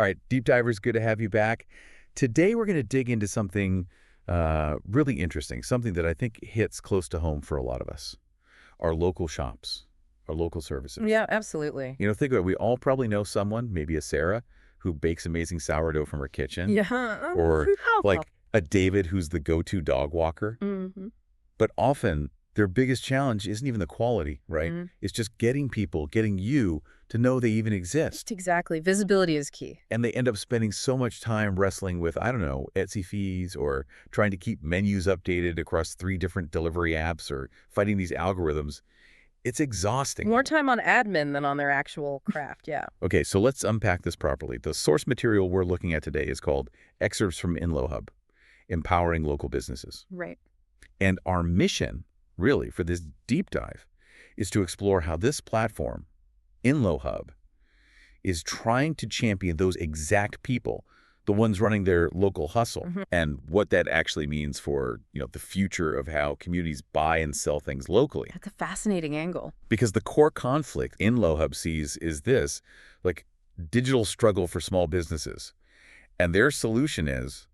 All right, deep divers, good to have you back. Today we're going to dig into something really interesting, something that I think hits close to home for a lot of us. Our local shops, our local services. Yeah, absolutely. Think about it. We all probably know someone, maybe a Sarah, who bakes amazing sourdough from her kitchen, Yeah. or Oh. like a David who's the go-to dog walker. Mm-hmm. But often their biggest challenge isn't even the quality, right? Mm-hmm. It's just getting you to know they even exist. Exactly. Visibility is key. And they end up spending so much time wrestling with, I don't know, Etsy fees or trying to keep menus updated across 3 different delivery apps or fighting these algorithms. It's exhausting. More time on admin than on their actual craft, yeah. Okay, so let's unpack this properly. The source material we're looking at today is called Excerpts from InLoHub, Empowering Local Businesses. Right. And our mission, really, for this deep dive, is to explore how this platform, InLoHub, is trying to champion those exact people, the ones running their local hustle, and what that actually means for, the future of how communities buy and sell things locally. That's a fascinating angle. Because the core conflict InLoHub sees is this, like digital struggle for small businesses. And their solution is,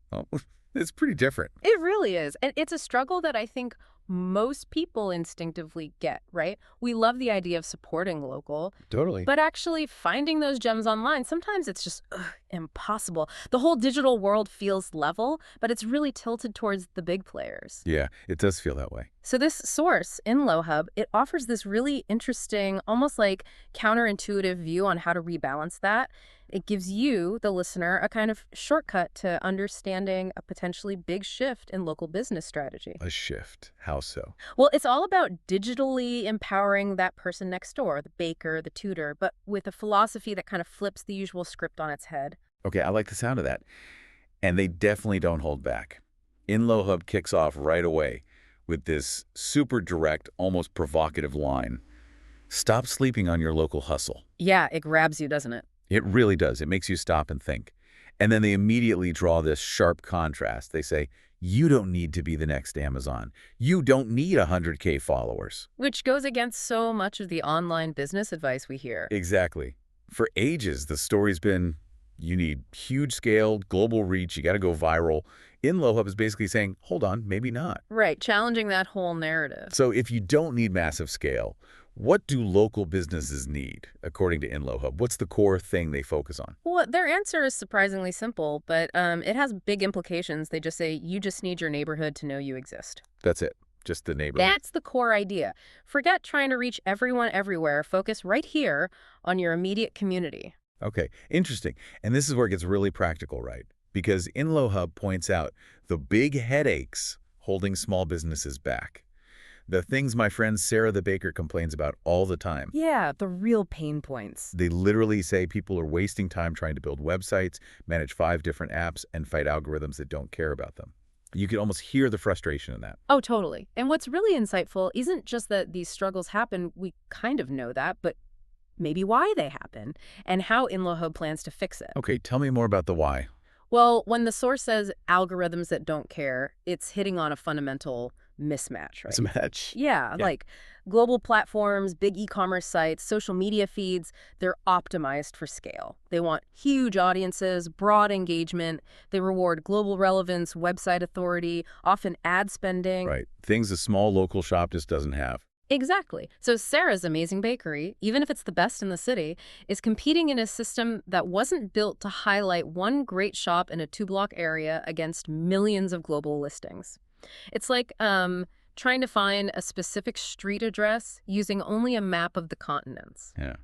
well, it's pretty different. It really is. And it's a struggle that I think most people instinctively get, right? We love the idea of supporting local, Totally. but actually finding those gems online, sometimes it's just impossible. The whole digital world feels level, but it's really tilted towards the big players. Yeah, it does feel that way. So this source, InLoHub, it offers this really interesting, almost like counterintuitive view on how to rebalance that. It gives you, the listener, a kind of shortcut to understanding a potentially big shift in local business strategy. A shift. How so? Well, it's all about digitally empowering that person next door, the baker, the tutor, but with a philosophy that kind of flips the usual script on its head. Okay, I like the sound of that. And they definitely don't hold back. InLoHub kicks off right away with this super direct, almost provocative line. Stop sleeping on your local hustle. Yeah, it grabs you, doesn't it? It really does. It makes you stop and think. And then they immediately draw this sharp contrast. They say, you don't need to be the next Amazon. You don't need 100K followers. Which goes against so much of the online business advice we hear. Exactly. For ages, the story's been, you need huge scale, global reach, you got to go viral. InLoHub is basically saying, hold on, maybe not. Right, challenging that whole narrative. So if you don't need massive scale, what do local businesses need, according to InLoHub? What's the core thing they focus on? Well, their answer is surprisingly simple, but it has big implications. They just say, you just need your neighborhood to know you exist. That's it. Just the neighborhood. That's the core idea. Forget trying to reach everyone everywhere. Focus right here on your immediate community. Okay, interesting. And this is where it gets really practical, right? Because InLoHub points out the big headaches holding small businesses back. The things my friend Sarah the baker complains about all the time. Yeah, the real pain points. They literally say people are wasting time trying to build websites, manage 5 different apps, and fight algorithms that don't care about them. You could almost hear the frustration in that. Oh, totally. And what's really insightful isn't just that these struggles happen, we kind of know that, but maybe why they happen and how InLoHub plans to fix it. Okay, tell me more about the why. Well, when the source says algorithms that don't care, it's hitting on a fundamental mismatch, right? It's a match. Yeah, like global platforms, big e-commerce sites, social media feeds, they're optimized for scale. They want huge audiences, broad engagement. They reward global relevance, website authority, often ad spending. Right. Things a small local shop just doesn't have. Exactly. So Sarah's amazing bakery, even if it's the best in the city, is competing in a system that wasn't built to highlight one great shop in a 2-block area against millions of global listings. It's like trying to find a specific street address using only a map of the continents. Yeah.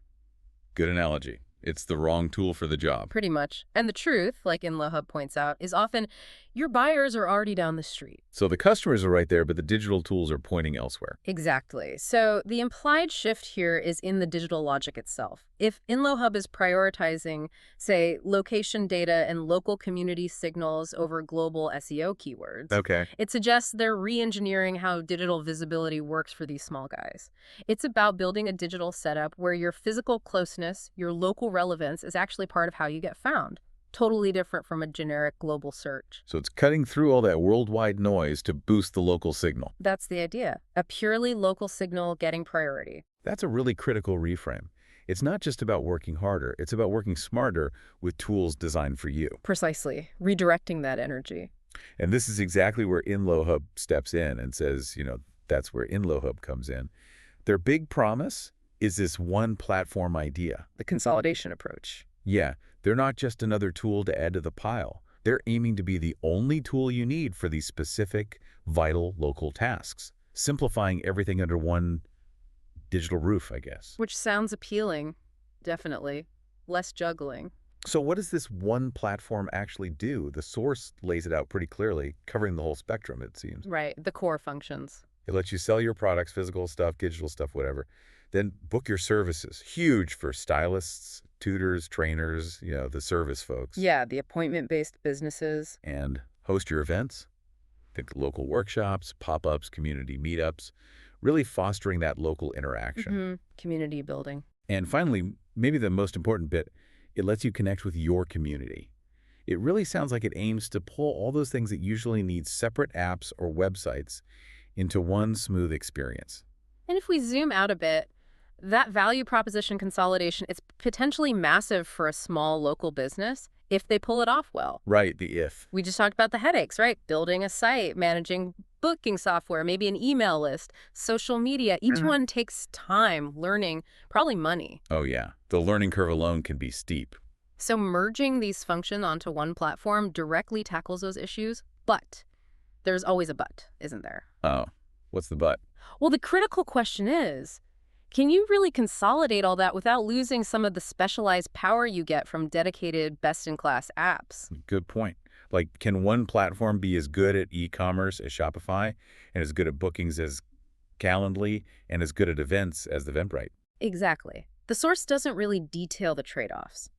Good analogy. It's the wrong tool for the job. Pretty much. And the truth, like InLoHub points out, is often your buyers are already down the street. So the customers are right there, but the digital tools are pointing elsewhere. Exactly. So the implied shift here is in the digital logic itself. If InLoHub is prioritizing, say, location data and local community signals over global SEO keywords, Okay. it suggests they're re-engineering how digital visibility works for these small guys. It's about building a digital setup where your physical closeness, your local relevance is actually part of how you get found. Totally different from a generic global search. So it's cutting through all that worldwide noise to boost the local signal. That's the idea. A purely local signal getting priority. That's a really critical reframe. It's not just about working harder. It's about working smarter with tools designed for you. Precisely. Redirecting that energy. And this is exactly where InLoHub steps in and says, that's where InLoHub comes in. Their big promise is this one platform idea. The consolidation approach. Yeah, they're not just another tool to add to the pile. They're aiming to be the only tool you need for these specific, vital local tasks, simplifying everything under one digital roof, I guess. Which sounds appealing, definitely. Less juggling. So what does this one platform actually do? The source lays it out pretty clearly, covering the whole spectrum, it seems. Right, the core functions. It lets you sell your products, physical stuff, digital stuff, whatever. Then book your services. Huge for stylists, tutors, trainers, the service folks. Yeah, the appointment-based businesses. And host your events. Think local workshops, pop-ups, community meetups, really fostering that local interaction. Community building. And finally, maybe the most important bit, it lets you connect with your community. It really sounds like it aims to pull all those things that usually need separate apps or websites into one smooth experience. And if we zoom out a bit, that value proposition consolidation is potentially massive for a small local business if they pull it off well. Right, the if. We just talked about the headaches, right? Building a site, managing booking software, maybe an email list, social media. Each one takes time, learning, probably money. Oh yeah, the learning curve alone can be steep. So merging these functions onto one platform directly tackles those issues, but there's always a but, isn't there? Oh, what's the but? Well, the critical question is, can you really consolidate all that without losing some of the specialized power you get from dedicated best-in-class apps? Good point. Like, can one platform be as good at e-commerce as Shopify, and as good at bookings as Calendly, and as good at events as the Eventbrite? Exactly. The source doesn't really detail the trade-offs.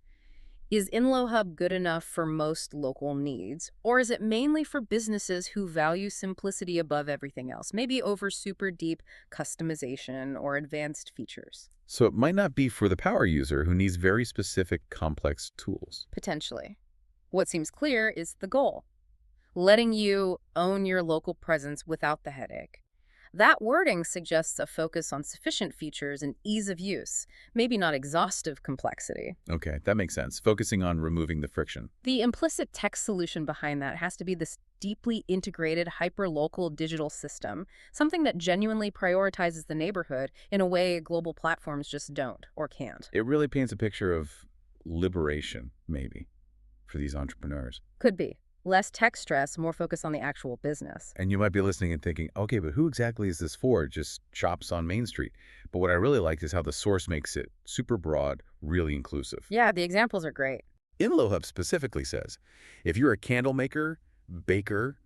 Is InLoHub good enough for most local needs, or is it mainly for businesses who value simplicity above everything else, maybe over super deep customization or advanced features? So it might not be for the power user who needs very specific, complex tools. Potentially. What seems clear is the goal, letting you own your local presence without the headache. That wording suggests a focus on sufficient features and ease of use, maybe not exhaustive complexity. Okay, that makes sense. Focusing on removing the friction. The implicit tech solution behind that has to be this deeply integrated, hyper-local digital system, something that genuinely prioritizes the neighborhood in a way global platforms just don't or can't. It really paints a picture of liberation, maybe, for these entrepreneurs. Could be. Less tech stress, more focus on the actual business. And you might be listening and thinking, okay, but who exactly is this for? Just shops on Main Street. But what I really liked is how the source makes it super broad, really inclusive. Yeah, the examples are great. InLoHub specifically says, if you're a candle maker, baker,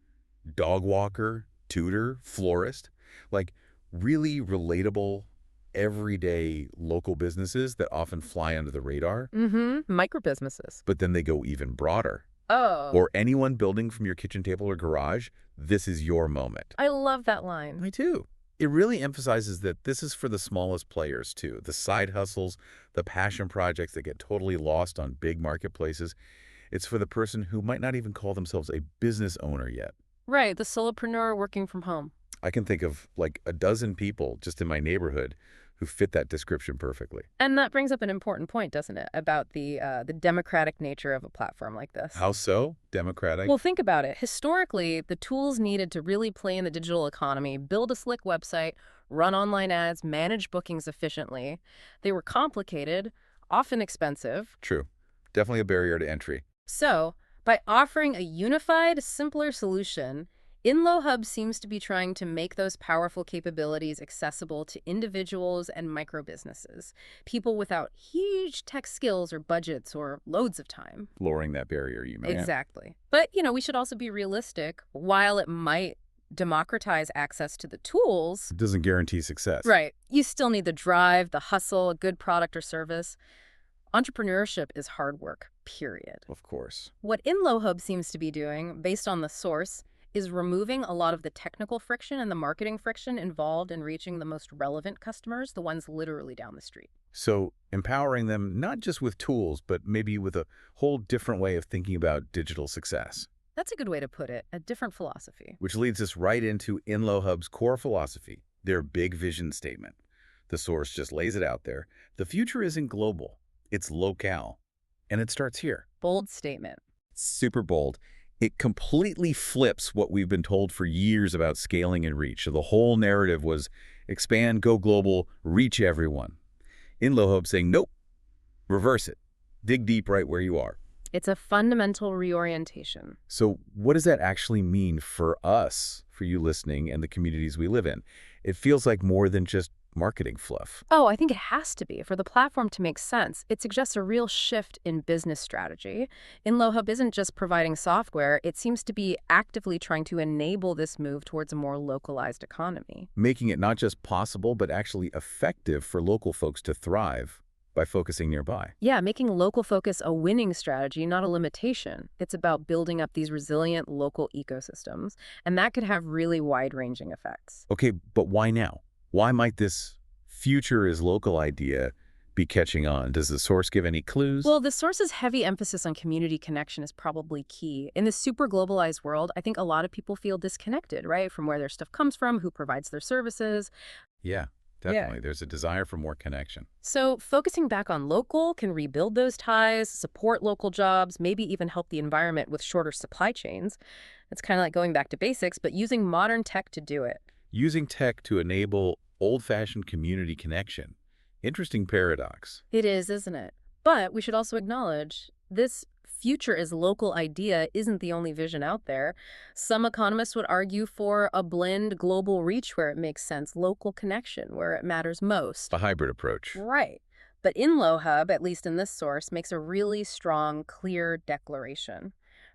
dog walker, tutor, florist, like really relatable, everyday local businesses that often fly under the radar. Micro businesses. But then they go even broader. Oh. Or anyone building from your kitchen table or garage, this is your moment. I love that line. Me too. It really emphasizes that this is for the smallest players too. The side hustles, the passion projects that get totally lost on big marketplaces. It's for the person who might not even call themselves a business owner yet. Right, the solopreneur working from home. I can think of like a dozen people just in my neighborhood who fit that description perfectly. And that brings up an important point, doesn't it, about the democratic nature of a platform like this. How so? Democratic? Well, think about it. Historically, the tools needed to really play in the digital economy, build a slick website, run online ads, manage bookings efficiently, they were complicated, often expensive. True. Definitely a barrier to entry. So, by offering a unified, simpler solution, InLoHub seems to be trying to make those powerful capabilities accessible to individuals and micro businesses, people without huge tech skills or budgets or loads of time. Lowering that barrier, you mean? Exactly. But, we should also be realistic. While it might democratize access to the tools, It doesn't guarantee success. right, you still need the drive, the hustle, a good product or service. Entrepreneurship is hard work, period. Of course. What InLoHub seems to be doing, based on the source, is removing a lot of the technical friction and the marketing friction involved in reaching the most relevant customers, the ones literally down the street. So empowering them not just with tools, but maybe with a whole different way of thinking about digital success. That's a good way to put it, a different philosophy. Which leads us right into InLoHub's core philosophy, their big vision statement. The source just lays it out there. The future isn't global, it's locale. And it starts here. Bold statement. Super bold. It completely flips what we've been told for years about scaling and reach. So the whole narrative was expand, go global, reach everyone. InLoHub saying, nope, reverse it. Dig deep right where you are. It's a fundamental reorientation. So what does that actually mean for us, for you listening, and the communities we live in? It feels like more than just marketing fluff. Oh, I think it has to be. For the platform to make sense, it suggests a real shift in business strategy. InLoHub isn't just providing software, it seems to be actively trying to enable this move towards a more localized economy. Making it not just possible, but actually effective for local folks to thrive by focusing nearby. Yeah, making local focus a winning strategy, not a limitation. It's about building up these resilient local ecosystems, and that could have really wide-ranging effects. Okay, but why now? Why might this future is local idea be catching on? Does the source give any clues? Well, the source's heavy emphasis on community connection is probably key. In this super globalized world, I think a lot of people feel disconnected, right, from where their stuff comes from, who provides their services. Yeah, definitely. There's a desire for more connection. So focusing back on local can rebuild those ties, support local jobs, maybe even help the environment with shorter supply chains. It's kind of like going back to basics, but using modern tech to do it. Using tech to enable old-fashioned community connection. Interesting paradox. It is, isn't it? But we should also acknowledge this future is local idea isn't the only vision out there. Some economists would argue for a blend global reach where it makes sense, local connection where it matters most. A hybrid approach. Right. But InLoHub, at least in this source, makes a really strong, clear declaration.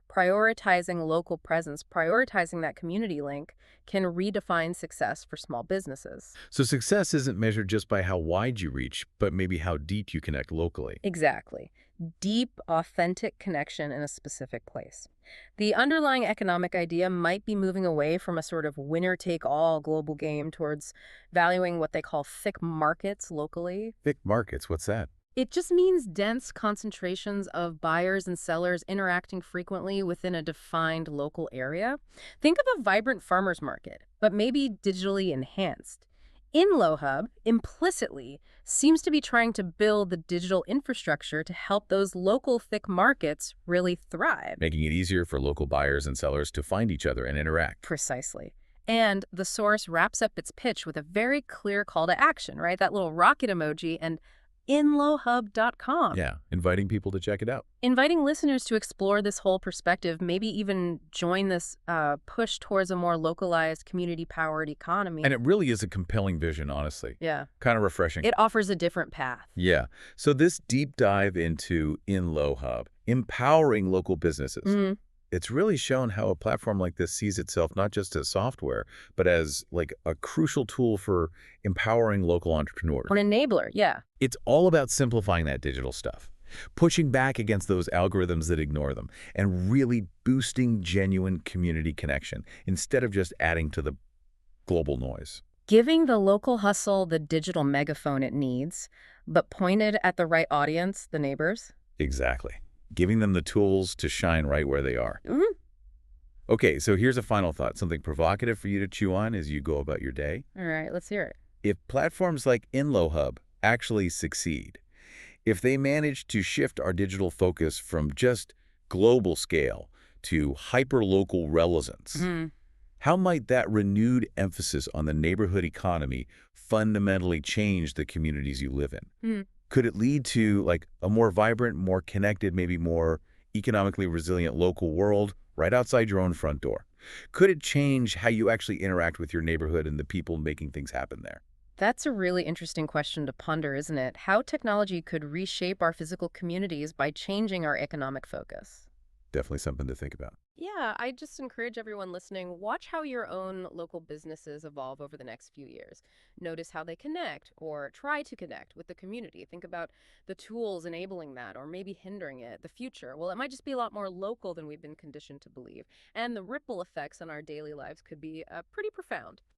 Prioritizing local presence, prioritizing that community link, can redefine success for small businesses. So success isn't measured just by how wide you reach, but maybe how deep you connect locally. Exactly. Deep, authentic connection in a specific place. The underlying economic idea might be moving away from a sort of winner-take-all global game towards valuing what they call thick markets locally. Thick markets, what's that? It just means dense concentrations of buyers and sellers interacting frequently within a defined local area. Think of a vibrant farmer's market, but maybe digitally enhanced. InLoHub implicitly seems to be trying to build the digital infrastructure to help those local thick markets really thrive. Making it easier for local buyers and sellers to find each other and interact. Precisely. And the source wraps up its pitch with a very clear call to action, right? That little rocket emoji and InLoHub.com. Yeah, inviting people to check it out. Inviting listeners to explore this whole perspective, maybe even join this push towards a more localized, community-powered economy. And it really is a compelling vision, honestly. Yeah. Kind of refreshing. It offers a different path. Yeah. So this deep dive into InLoHub, empowering local businesses. It's really shown how a platform like this sees itself not just as software, but as like a crucial tool for empowering local entrepreneurs. An enabler, yeah. It's all about simplifying that digital stuff, pushing back against those algorithms that ignore them, and really boosting genuine community connection instead of just adding to the global noise. Giving the local hustle the digital megaphone it needs, but pointed at the right audience, the neighbors. Exactly. Giving them the tools to shine right where they are. Okay, so here's a final thought, something provocative for you to chew on as you go about your day. All right, let's hear it. If platforms like InLoHub actually succeed, if they manage to shift our digital focus from just global scale to hyper-local relevance, how might that renewed emphasis on the neighborhood economy fundamentally change the communities you live in? Could it lead to like a more vibrant, more connected, maybe more economically resilient local world right outside your own front door? Could it change how you actually interact with your neighborhood and the people making things happen there? That's a really interesting question to ponder, isn't it? How technology could reshape our physical communities by changing our economic focus. Definitely something to think about. Yeah, I just encourage everyone listening, watch how your own local businesses evolve over the next few years. Notice how they connect or try to connect with the community. Think about the tools enabling that or maybe hindering it. The future, well, it might just be a lot more local than we've been conditioned to believe. And the ripple effects on our daily lives could be pretty profound.